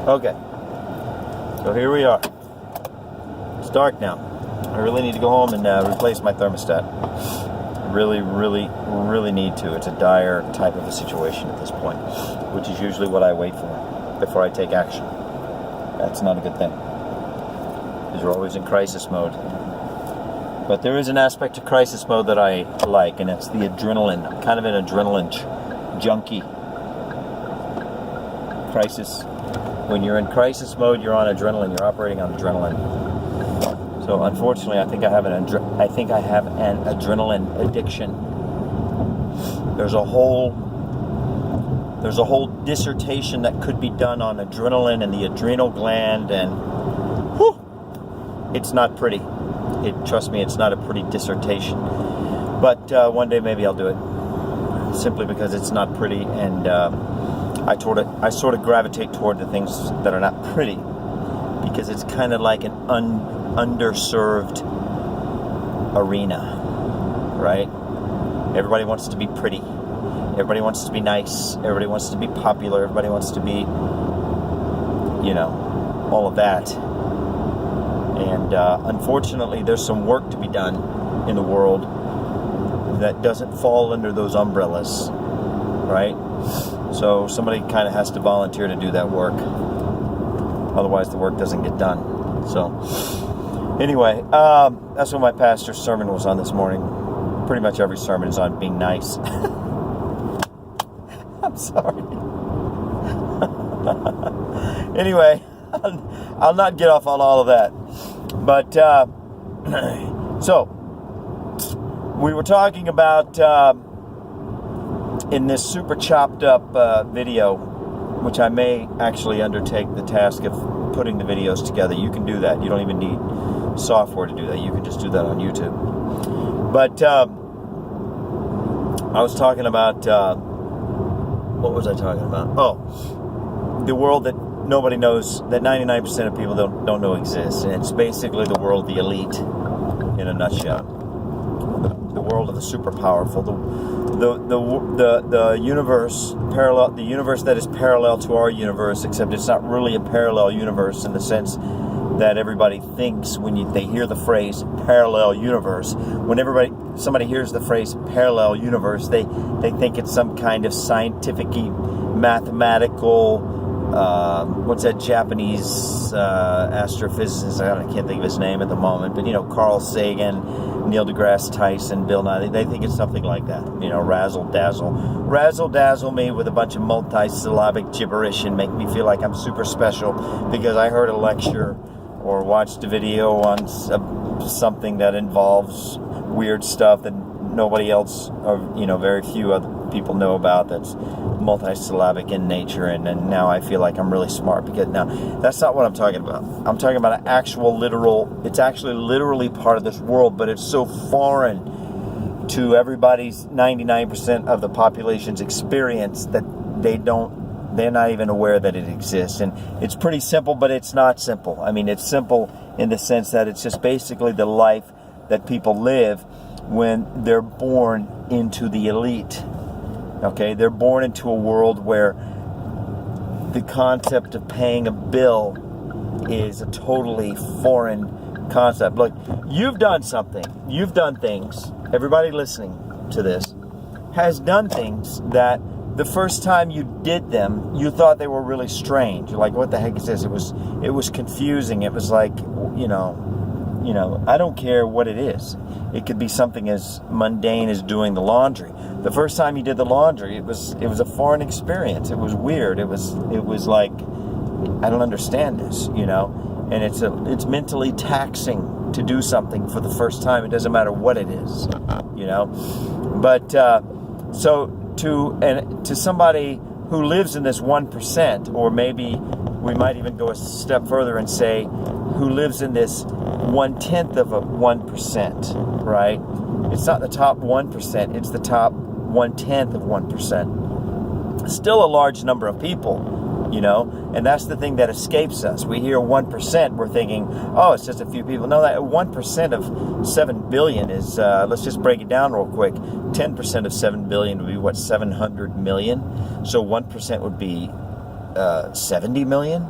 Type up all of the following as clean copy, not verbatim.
Okay, so here we are. It's dark now. I really need to go home and replace my thermostat. Really need to. It's a dire type of a situation at this point, which is usually what I wait for before I take action. That's not a good thing, because you're always in crisis mode. But there is an aspect to crisis mode that I like, and it's the adrenaline. I'm kind of an adrenaline junkie. Crisis. When you're in crisis mode, you're on adrenaline. You're operating on adrenaline. So unfortunately, I think I have an adrenaline addiction. There's a whole dissertation that could be done on adrenaline and the adrenal gland, and it's not pretty. Trust me, it's not a pretty dissertation. But one day maybe I'll do it, simply because it's not pretty, and I sort of gravitate toward the things that are not pretty, because it's kind of like an underserved arena, right? Everybody wants to be pretty. Everybody wants to be nice. Everybody wants to be popular. Everybody wants to be, all of that. And unfortunately, there's some work to be done in the world that doesn't fall under those umbrellas, right? So somebody kind of has to volunteer to do that work. Otherwise, the work doesn't get done. So anyway, that's what my pastor's sermon was on this morning. Pretty much every sermon is on being nice. I'm sorry. Anyway, I'll not get off on all of that. But, so, we were talking about, in this super chopped up video, which I may actually undertake the task of putting the videos together. You can do that. You don't even need software to do that. You can just do that on YouTube. But, I was talking about, what was I talking about? Oh, the world that nobody knows, that 99% of people don't know exists. And it's basically the world of the elite, in a nutshell. The world of the super powerful, the universe parallel, the universe that is parallel to our universe, except it's not really a parallel universe in the sense that everybody thinks when they hear the phrase parallel universe. When somebody hears the phrase parallel universe, they think it's some kind of scientific, mathematical, what's that Japanese astrophysicist? I can't think of his name at the moment, but Carl Sagan, Neil deGrasse Tyson, Bill Nye. They think it's something like that. Razzle dazzle me with a bunch of multi-syllabic gibberish and make me feel like I'm super special because I heard a lecture or watched a video on something that involves weird stuff that nobody else, or very few other people know about, that's multi-syllabic in nature, and now I feel like I'm really smart. Because now, that's not what I'm talking about. I'm talking about an actual it's actually literally part of this world, but it's so foreign to everybody's 99% of the population's experience that they're not even aware that it exists. And it's pretty simple, but it's not simple. I mean, it's simple in the sense that it's just basically the life that people live when they're born into the elite. Okay, they're born into a world where the concept of paying a bill is a totally foreign concept. Look, you've done something. You've done things. Everybody listening to this has done things that the first time you did them, you thought they were really strange. You're like, what the heck is this? It was confusing. It was like, I don't care what it is. It could be something as mundane as doing the laundry. The first time you did the laundry, it was a foreign experience. It was weird. It was like, I don't understand this, and it's mentally taxing to do something for the first time. It doesn't matter what it is, But so to somebody who lives in this 1%, or maybe we might even go a step further and say who lives in this 1/10 of a 1%, right? It's not the top 1%, it's the top 1/10 of 1%. Still a large number of people, and that's the thing that escapes us. We hear 1%, we're thinking, oh, it's just a few people. No, that 1% of 7 billion is, let's just break it down real quick. 10% of 7 billion would be, 700 million? So 1% would be 70 million?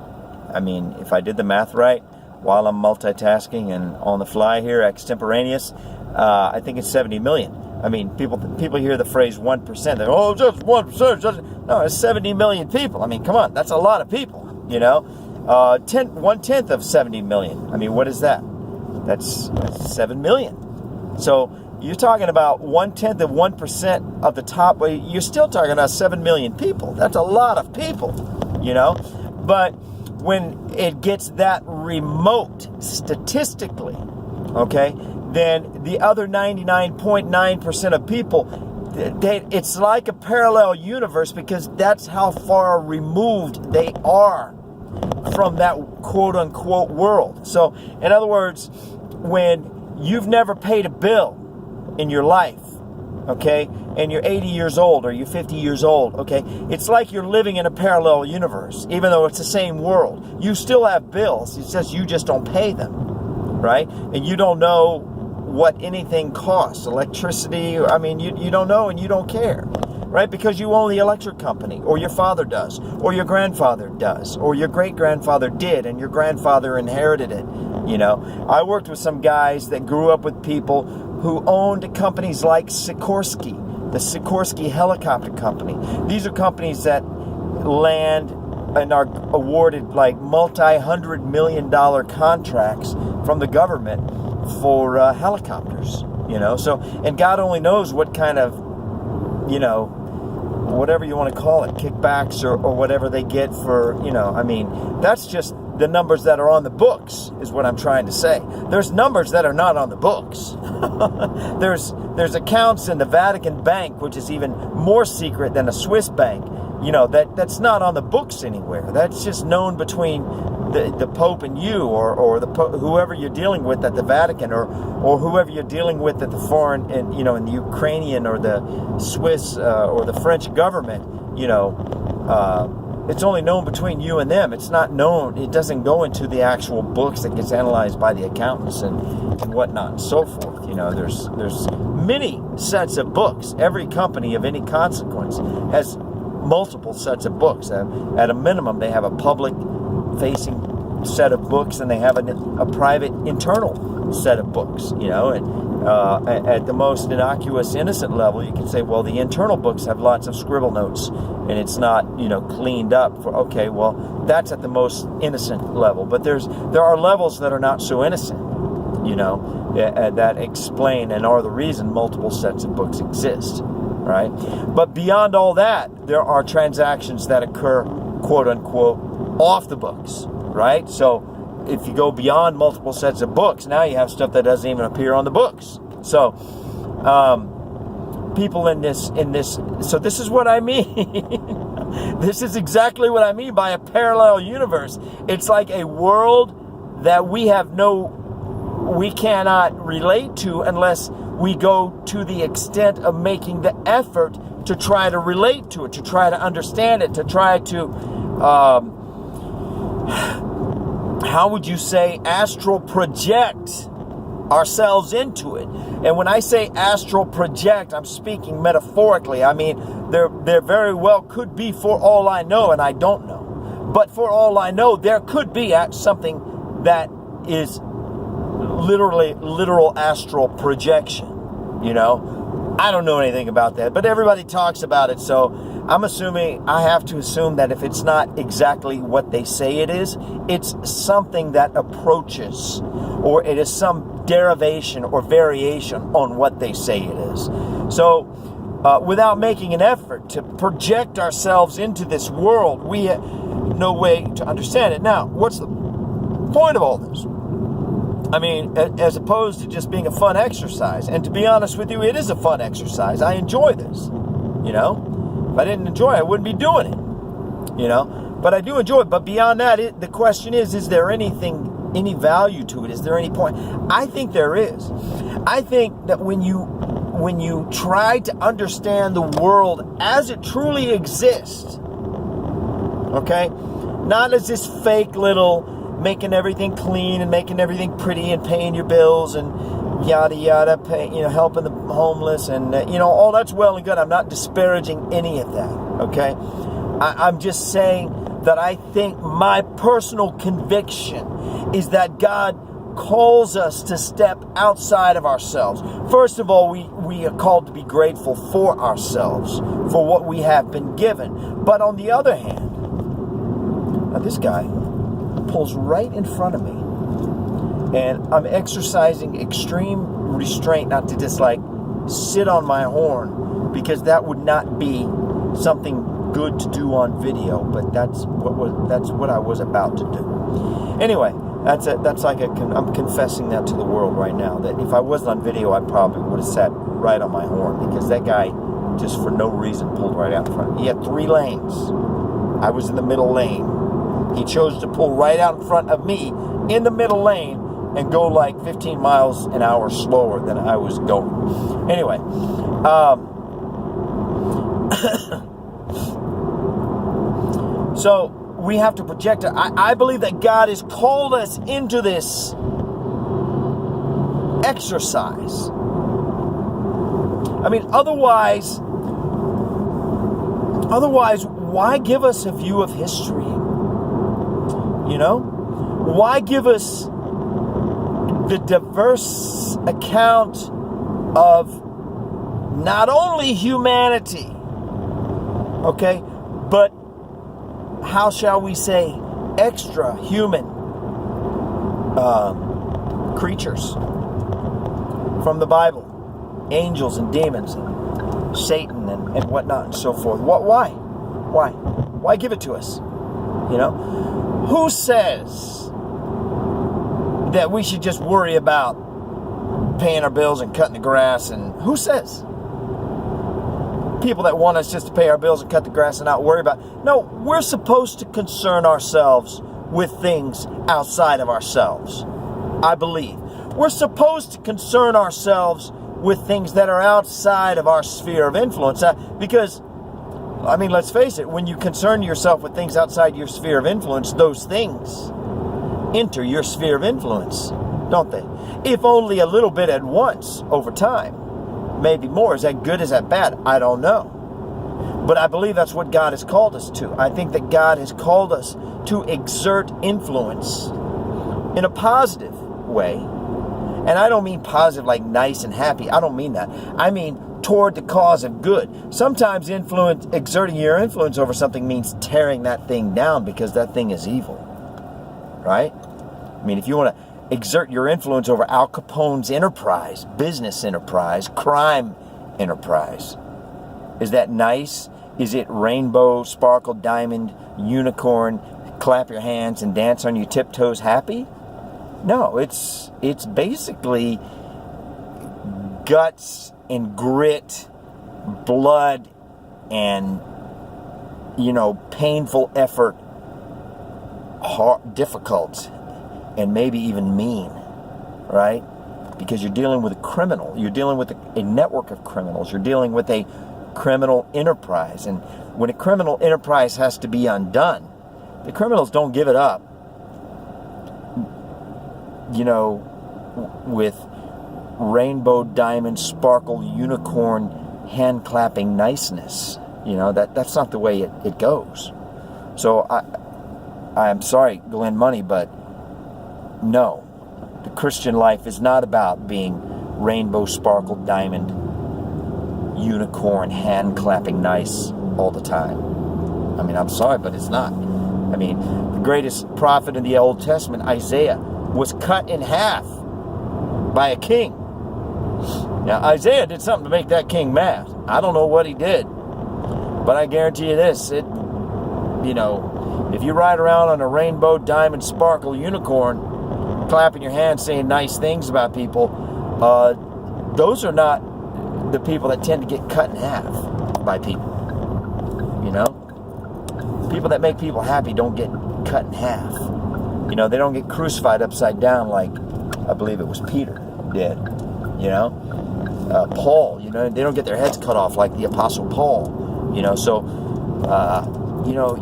I mean, if I did the math right, while I'm multitasking and on the fly here, extemporaneous, I think it's 70 million. I mean, people hear the phrase 1%. They're, oh, just 1%. No, it's 70 million people. I mean, come on, that's a lot of people, you know. 1/10 of 70 million. I mean, what is that? That's 7 million. So you're talking about 1/10 of 1% of the top. You're still talking about 7 million people. That's a lot of people, you know. But when it gets that remote statistically, okay, then the other 99.9% of people, it's like a parallel universe, because that's how far removed they are from that quote-unquote world. So, in other words, when you've never paid a bill in your life, okay, and you're 80 years old or you're 50 years old, okay, it's like you're living in a parallel universe, even though it's the same world. You still have bills, it's just you just don't pay them, right? And you don't know what anything costs, electricity, I mean, you don't know and you don't care, right? Because you own the electric company, or your father does, or your grandfather does, or your great-grandfather did, and your grandfather inherited it, you know. I worked with some guys that grew up with people who owned companies like Sikorsky, the Sikorsky helicopter company. These are companies that land and are awarded like multi-$100 million contracts from the government for helicopters, you know. So, and God only knows what kind of, you know, whatever you want to call it, kickbacks or whatever they get for, you know, I mean, that's just the numbers that are on the books, is what I'm trying to say. There's numbers that are not on the books. There's accounts in the Vatican Bank, which is even more secret than a Swiss bank, you know, that's not on the books anywhere. That's just known between the Pope and you, or the whoever you're dealing with at the Vatican, or whoever you're dealing with at the foreign, and you know, in the Ukrainian or the Swiss or the French government, you know. It's only known between you and them. It's not known. It doesn't go into the actual books that gets analyzed by the accountants and whatnot and so forth. You know, there's many sets of books. Every company of any consequence has multiple sets of books. At a minimum, they have a public-facing set of books, and they have a private internal set of books. You know, and at the most innocuous, innocent level, you can say, well, the internal books have lots of scribble notes, and it's not, you know, cleaned up. Okay, well, that's at the most innocent level. But there are levels that are not so innocent, you know, that explain and are the reason multiple sets of books exist, right? But beyond all that, there are transactions that occur, quote unquote, off the books, right? So if you go beyond multiple sets of books, now you have stuff that doesn't even appear on the books. So, people in this, so this is what I mean. This is exactly what I mean by a parallel universe. It's like a world that we cannot relate to unless we go to the extent of making the effort to try to relate to it, to try to understand it, to try to, how would you say, astral project ourselves into it. And when I say astral project, I'm speaking metaphorically. I mean, there very well could be, for all I know, and I don't know, but for all I know, there could be something that is literal astral projection, you know. I don't know anything about that, but everybody talks about it, so I have to assume that if it's not exactly what they say it is, it's something that approaches, or it is some derivation or variation on what they say it is. So, without making an effort to project ourselves into this world, we have no way to understand it. Now, what's the point of all this? I mean, as opposed to just being a fun exercise. And to be honest with you, it is a fun exercise. I enjoy this, you know. If I didn't enjoy it, I wouldn't be doing it, you know. But I do enjoy it. But beyond that, the question is there any value to it? Is there any point? I think there is. I think that when you try to understand the world as it truly exists, okay, not as this fake little making everything clean and making everything pretty and paying your bills and yada yada, helping the homeless and all that's well and good. I'm not disparaging any of that. Okay, I'm just saying that I think my personal conviction is that God calls us to step outside of ourselves. First of all, we are called to be grateful for ourselves, for what we have been given. But on the other hand, now this guy pulls right in front of me, and I'm exercising extreme restraint not to just like sit on my horn, because that would not be something good to do on video, but that's what I was about to do. Anyway, I'm confessing that to the world right now, that if I wasn't on video, I probably would have sat right on my horn, because that guy just for no reason pulled right out in front. He had 3 lanes. I was in the middle lane. He chose to pull right out in front of me in the middle lane and go like 15 miles an hour slower than I was going. Anyway, so we have to project it. I believe that God has called us into this exercise. I mean, otherwise, why give us a view of history? You know? Why give us the diverse account of not only humanity, okay, but how shall we say, extra human creatures from the Bible, angels and demons and Satan and whatnot and so forth. Why give it to us? You know, who says that we should just worry about paying our bills and cutting the grass? And who says? People that want us just to pay our bills and cut the grass and not worry about. No, we're supposed to concern ourselves with things outside of ourselves, I believe. We're supposed to concern ourselves with things that are outside of our sphere of influence. Because, I mean, let's face it, when you concern yourself with things outside your sphere of influence, those things enter your sphere of influence, don't they? If only a little bit at once over time. Maybe more. Is that good? Is that bad? I don't know. But I believe that's what God has called us to. I think that God has called us to exert influence in a positive way. And I don't mean positive like nice and happy. I don't mean that. I mean toward the cause of good. Sometimes exerting your influence over something means tearing that thing down because that thing is evil. Right? I mean, if you want to exert your influence over Al Capone's enterprise, business enterprise, crime enterprise, is that nice? Is it rainbow, sparkle, diamond, unicorn, clap your hands and dance on your tiptoes happy? No, it's basically guts and grit, blood, and, you know, painful effort, hard, difficult, and maybe even mean, right? Because you're dealing with a criminal. You're dealing with a network of criminals. You're dealing with a criminal enterprise. And when a criminal enterprise has to be undone, the criminals don't give it up, you know, with rainbow, diamond, sparkle, unicorn, hand-clapping niceness. You know, that's not the way it goes. So I'm sorry, Glenn Money, but no, the Christian life is not about being rainbow, sparkle, diamond, unicorn, hand-clapping nice all the time. I mean, I'm sorry, but it's not. I mean, the greatest prophet in the Old Testament, Isaiah, was cut in half by a king. Now, Isaiah did something to make that king mad. I don't know what he did, but I guarantee you this, you know, if you ride around on a rainbow, diamond, sparkle, unicorn, clapping your hands, saying nice things about people, those are not the people that tend to get cut in half by people. You know? People that make people happy don't get cut in half. You know, they don't get crucified upside down like, I believe it was Peter did. You know? Paul, you know, they don't get their heads cut off like the Apostle Paul. You know, so, you know,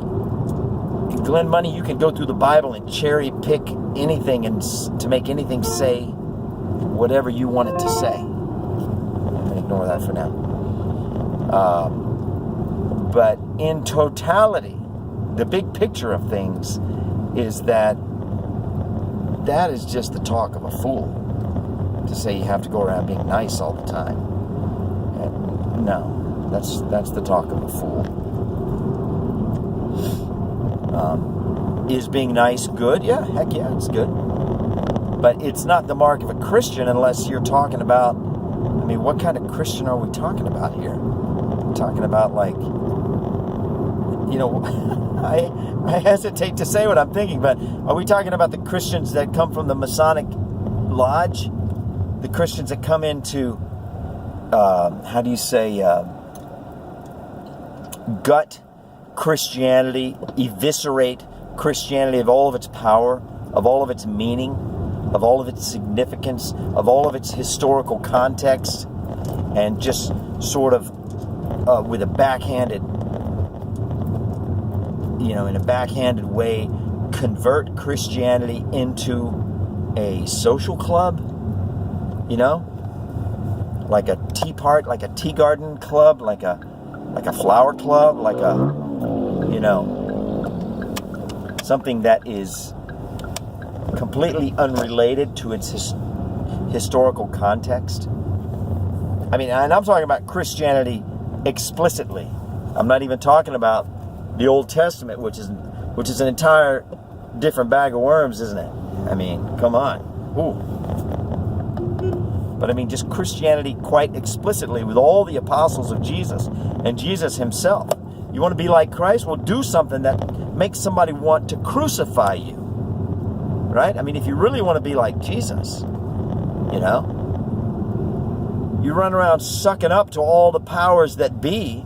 Glenn Money, you can go through the Bible and cherry pick anything and to make anything say whatever you want it to say. I'm going to ignore that for now. But in totality, the big picture of things is that is just the talk of a fool, to say you have to go around being nice all the time. And no, that's the talk of a fool. Is being nice good? Yeah, heck yeah, it's good. But it's not the mark of a Christian unless you're talking about, I mean, what kind of Christian are we talking about here? We're talking about, like, you know, I hesitate to say what I'm thinking, but are we talking about the Christians that come from the Masonic Lodge? The Christians that come into, how do you say, gut Christianity, eviscerate Christianity of all of its power, of all of its meaning, of all of its significance, of all of its historical context, and just sort of with a backhanded, in a backhanded way, convert Christianity into a social club, like a tea part, like a tea garden club, like a flower club, like a, something that is completely unrelated to its historical context. I mean, and I'm talking about Christianity explicitly. I'm not even talking about the Old Testament, which is an entire different bag of worms, isn't it? I mean, come on. Ooh. But I mean, just Christianity quite explicitly with all the apostles of Jesus and Jesus himself. You want to be like Christ? Well, do something that makes somebody want to crucify you. Right? I mean, if you really want to be like Jesus, you run around sucking up to all the powers that be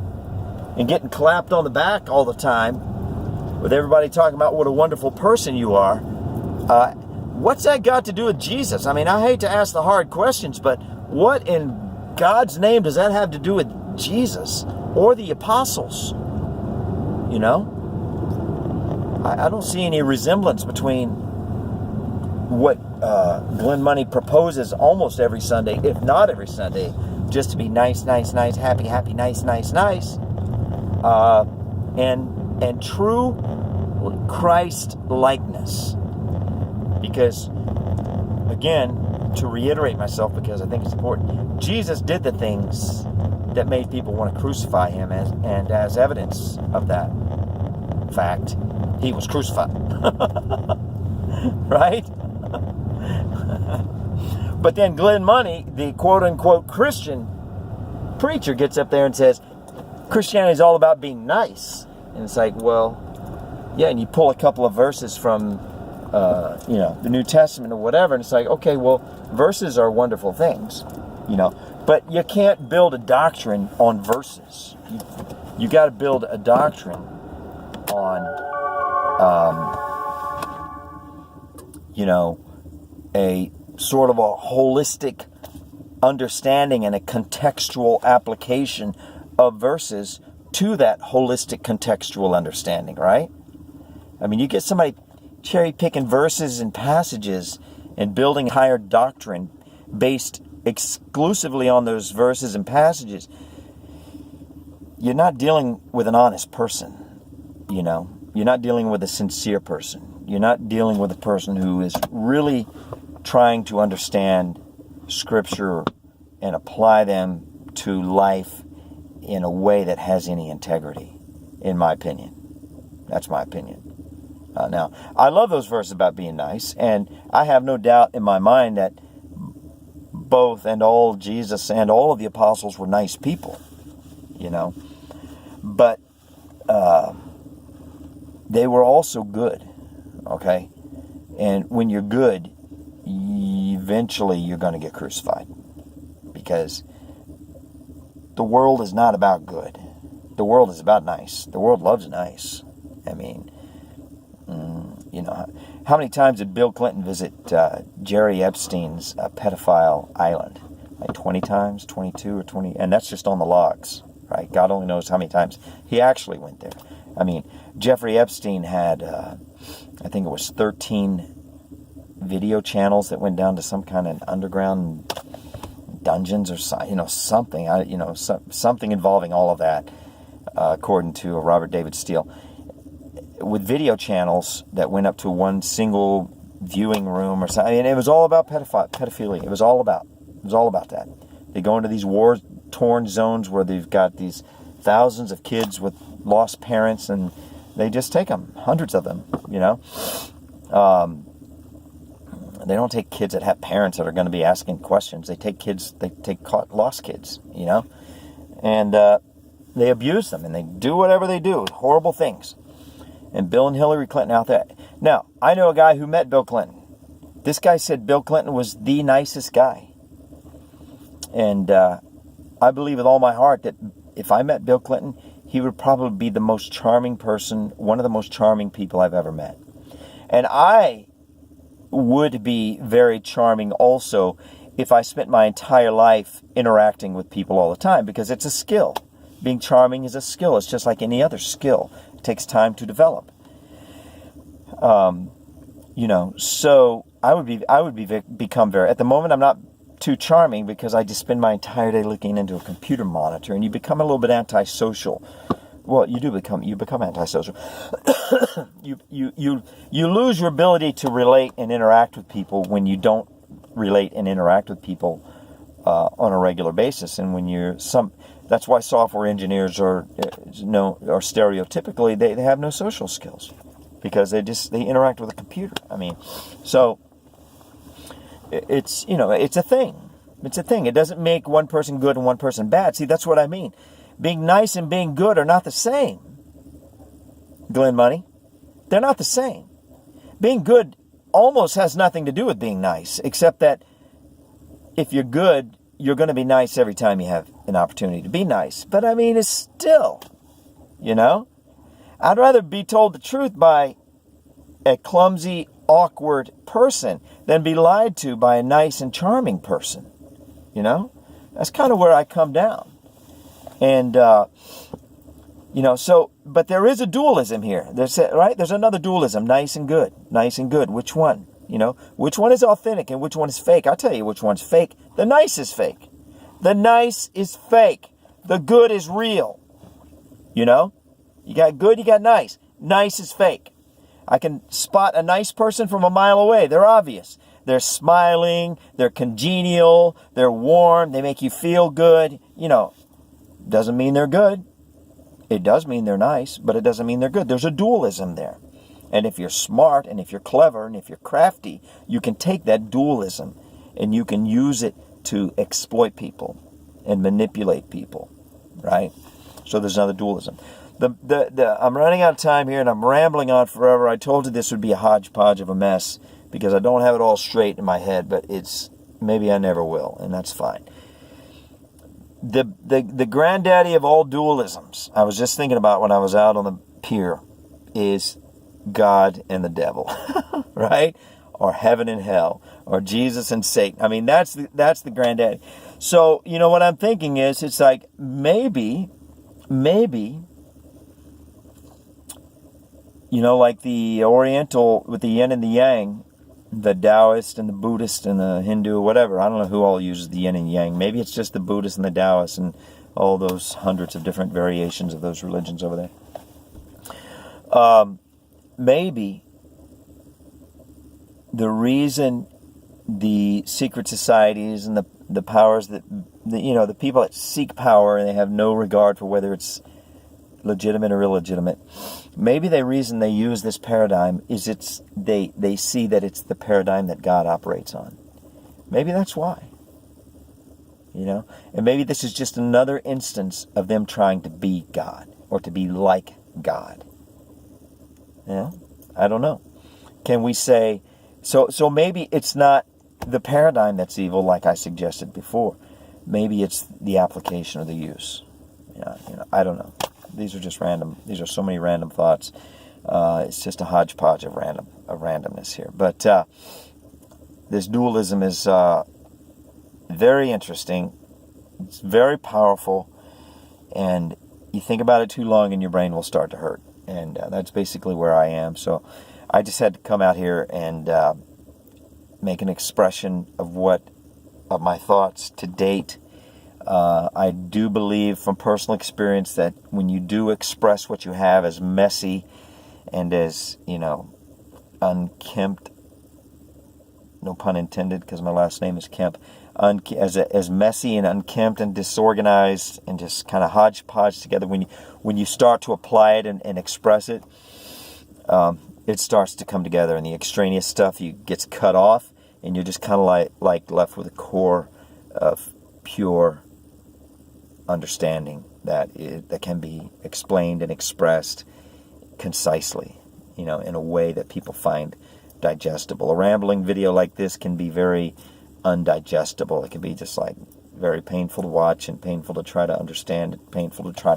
and getting clapped on the back all the time with everybody talking about what a wonderful person you are. What's that got to do with Jesus? I mean, I hate to ask the hard questions, but what in God's name does that have to do with Jesus or the apostles? I don't see any resemblance between what Glenn Money proposes almost every Sunday, if not every Sunday, just to be nice, happy, nice, and true Christ likeness. Because, again, to reiterate myself, because I think it's important, Jesus did the things that made people want to crucify him, and as evidence of that fact, he was crucified. Right? But then Glenn Money, the quote-unquote Christian preacher, gets up there and says, Christianity is all about being nice. And it's like, well, yeah, and you pull a couple of verses from, the New Testament or whatever, and it's like, okay, well, verses are wonderful things, but you can't build a doctrine on verses. You got to build a doctrine on, a sort of a holistic understanding and a contextual application of verses to that holistic contextual understanding, right? I mean, you get somebody cherry-picking verses and passages and building higher doctrine based exclusively on those verses and passages. You're not dealing with an honest person, You're not dealing with a sincere person. You're not dealing with a person who is really trying to understand Scripture and apply them to life in a way that has any integrity, in my opinion. That's my opinion. Now, I love those verses about being nice, and I have no doubt in my mind that both and all Jesus and all of the apostles were nice people, But they were also good, okay? And when you're good, eventually you're going to get crucified. Because the world is not about good. The world is about nice. The world loves nice. I mean, how many times did Bill Clinton visit Jerry Epstein's pedophile island? Like 20 times, 22 or 20, and that's just on the logs, right? God only knows how many times he actually went there. I mean, Jeffrey Epstein had, I think it was 13 video channels that went down to some kind of underground dungeons or something, something involving all of that, according to Robert David Steele. with video channels that went up to one single viewing room or something. And it was all about pedophilia. It was all about that. They go into these war-torn zones where they've got these thousands of kids with lost parents, and they just take them, hundreds of them, you know. They don't take kids that have parents that are going to be asking questions. They take lost kids, you know. And they abuse them, and they do whatever they do, horrible things. And Bill and Hillary Clinton out there. Now, I know a guy who met Bill Clinton. This guy said Bill Clinton was the nicest guy. And I believe with all my heart that if I met Bill Clinton, he would probably be the most charming person, one of the most charming people I've ever met. And I would be very charming also if I spent my entire life interacting with people all the time, because it's a skill. Being charming is a skill. It's just like any other skill. It takes time to develop. You know, so I would become very, at the moment I'm not too charming because I just spend my entire day looking into a computer monitor, and you become a little bit antisocial. Well, you become antisocial. you lose your ability to relate and interact with people when you don't relate and interact with people on a regular basis. And when that's why software engineers are stereotypically they have no social skills, because they interact with a computer. I mean, so it's a thing. It's a thing. It doesn't make one person good and one person bad. See, that's what I mean. Being nice and being good are not the same. Glenn Money, they're not the same. Being good almost has nothing to do with being nice, except that if you're good, you're going to be nice every time you have an opportunity to be nice. But I mean, it's still, I'd rather be told the truth by a clumsy, awkward person than be lied to by a nice and charming person. That's kind of where I come down. And, but there is a dualism here. There's another dualism, nice and good. Nice and good. Which one? Which one is authentic and which one is fake? I'll tell you which one's fake. The nice is fake. The nice is fake. The good is real. You got good, you got nice. Nice is fake. I can spot a nice person from a mile away. They're obvious. They're smiling. They're congenial. They're warm. They make you feel good. Doesn't mean they're good. It does mean they're nice, but it doesn't mean they're good. There's a dualism there. And if you're smart and if you're clever and if you're crafty, you can take that dualism and you can use it to exploit people and manipulate people, right? So there's another dualism. I'm running out of time here and I'm rambling on forever. I told you this would be a hodgepodge of a mess because I don't have it all straight in my head, but maybe I never will, and that's fine. The granddaddy of all dualisms, I was just thinking about when I was out on the pier, is God and the devil, right? Or heaven and hell, or Jesus and Satan. I mean, that's the granddaddy. So, what I'm thinking is, it's like maybe, like the Oriental with the Yin and the Yang, the Taoist and the Buddhist and the Hindu, whatever. I don't know who all uses the Yin and Yang. Maybe it's just the Buddhists and the Taoists and all those hundreds of different variations of those religions over there. Maybe the reason the secret societies and the powers that, the people that seek power and they have no regard for whether it's legitimate or illegitimate, maybe the reason they use this paradigm is they see that it's the paradigm that God operates on. Maybe that's why. And maybe this is just another instance of them trying to be God or to be like God. I don't know. Can we say, so maybe it's not the paradigm that's evil like I suggested before. Maybe it's the application or the use. I don't know. These are just random. These are so many random thoughts. It's just a hodgepodge of randomness here. But this dualism is very interesting. It's very powerful. And you think about it too long and your brain will start to hurt. And that's basically where I am. So I just had to come out here and make an expression of my thoughts to date. I do believe from personal experience that when you do express what you have as messy and as, unkempt, no pun intended, because my last name is Kemp, as messy and unkempt and disorganized and just kind of hodgepodge together, when you start to apply it and express it, it starts to come together, and the extraneous stuff gets cut off, and you're just kind of like left with a core of pure understanding that can be explained and expressed concisely, in a way that people find digestible. A rambling video like this can be very undigestible. It can be just like very painful to watch and painful to try to understand, painful to try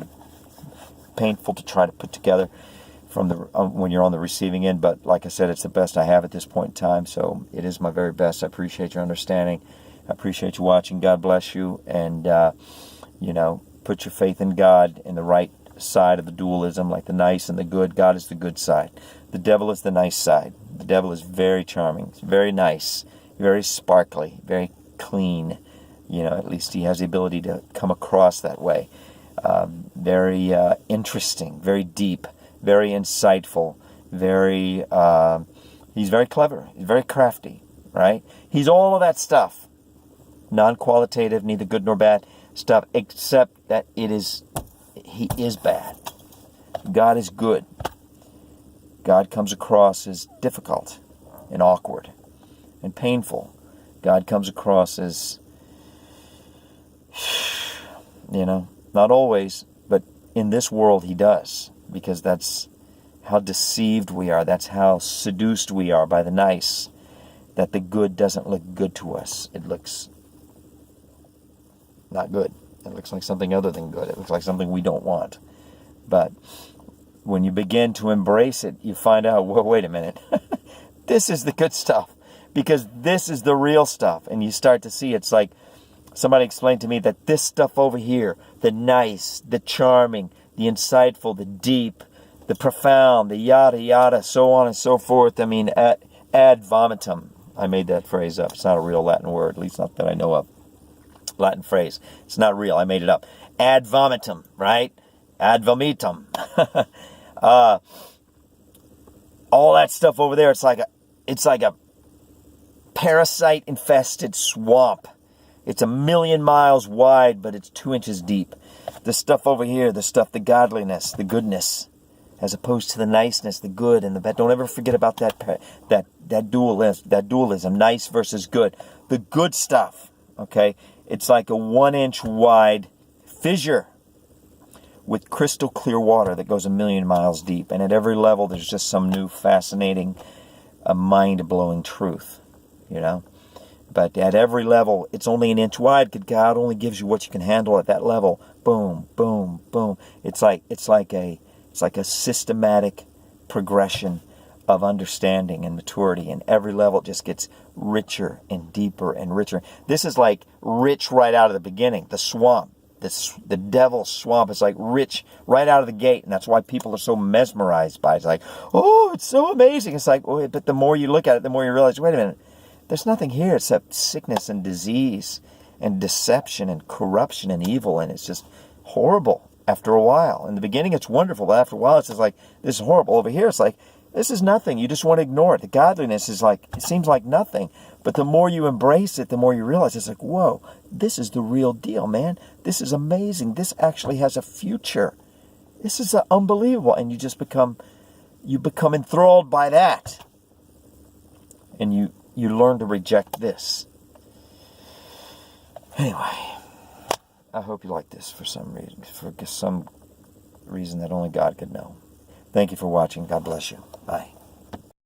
to put together from when you're on the receiving end. But like I said, it's the best I have at this point in time, so it is my very best. I appreciate your understanding. I appreciate you watching. God bless you, and put your faith in God, in the right side of the dualism, like the nice and the good. God is the good side. The devil is the nice side. The devil is very charming, very nice, very sparkly, very clean. At least he has the ability to come across that way. Very interesting, very deep, very insightful, he's very clever, he's very crafty, right? He's all of that stuff. Non-qualitative, neither good nor bad stuff, except that he is bad. God is good. God comes across as difficult and awkward and painful. God comes across as, not always, but in this world he does, because that's how deceived we are. That's how seduced we are by the nice, that the good doesn't look good to us. It looks not good. It looks like something other than good. It looks like something we don't want. But when you begin to embrace it, you find out, well, wait a minute. This is the good stuff, because this is the real stuff. And you start to see, it's like somebody explained to me that this stuff over here, the nice, the charming, the insightful, the deep, the profound, the yada yada, so on and so forth. I mean, ad vomitum. I made that phrase up. It's not a real Latin word, at least not that I know of. Latin phrase. It's not real. I made it up. Ad vomitum, right? Ad vomitum. All that stuff over there, it's like a parasite-infested swamp. It's 1,000,000 miles wide, but it's 2 inches deep. The stuff over here, the godliness, the goodness, as opposed to the niceness, the good and the bad. Don't ever forget about that dualism, nice versus good. The good stuff, okay? It's like a 1-inch wide fissure with crystal clear water that goes 1,000,000 miles deep. And at every level, there's just some new fascinating, mind-blowing truth, But at every level, it's only 1 inch wide, because God only gives you what you can handle at that level. Boom, boom, boom. It's like a systematic progression of understanding and maturity, and every level just gets richer and deeper and richer. This is like rich right out of the beginning. The swamp, the devil's swamp is like rich right out of the gate, and that's why people are so mesmerized by it. It's like, oh, it's so amazing. It's like, oh, but the more you look at it, the more you realize, wait a minute, there's nothing here except sickness and disease and deception and corruption and evil, and it's just horrible after a while. In the beginning, it's wonderful, but after a while, it's just like, this is horrible. Over here, it's like, this is nothing. You just want to ignore it. The godliness is like, it seems like nothing. But the more you embrace it, the more you realize it's like, whoa, this is the real deal, man. This is amazing. This actually has a future. This is unbelievable. And you just become enthralled by that. And you learn to reject this. Anyway, I hope you like this for some reason that only God could know. Thank you for watching. God bless you. Bye.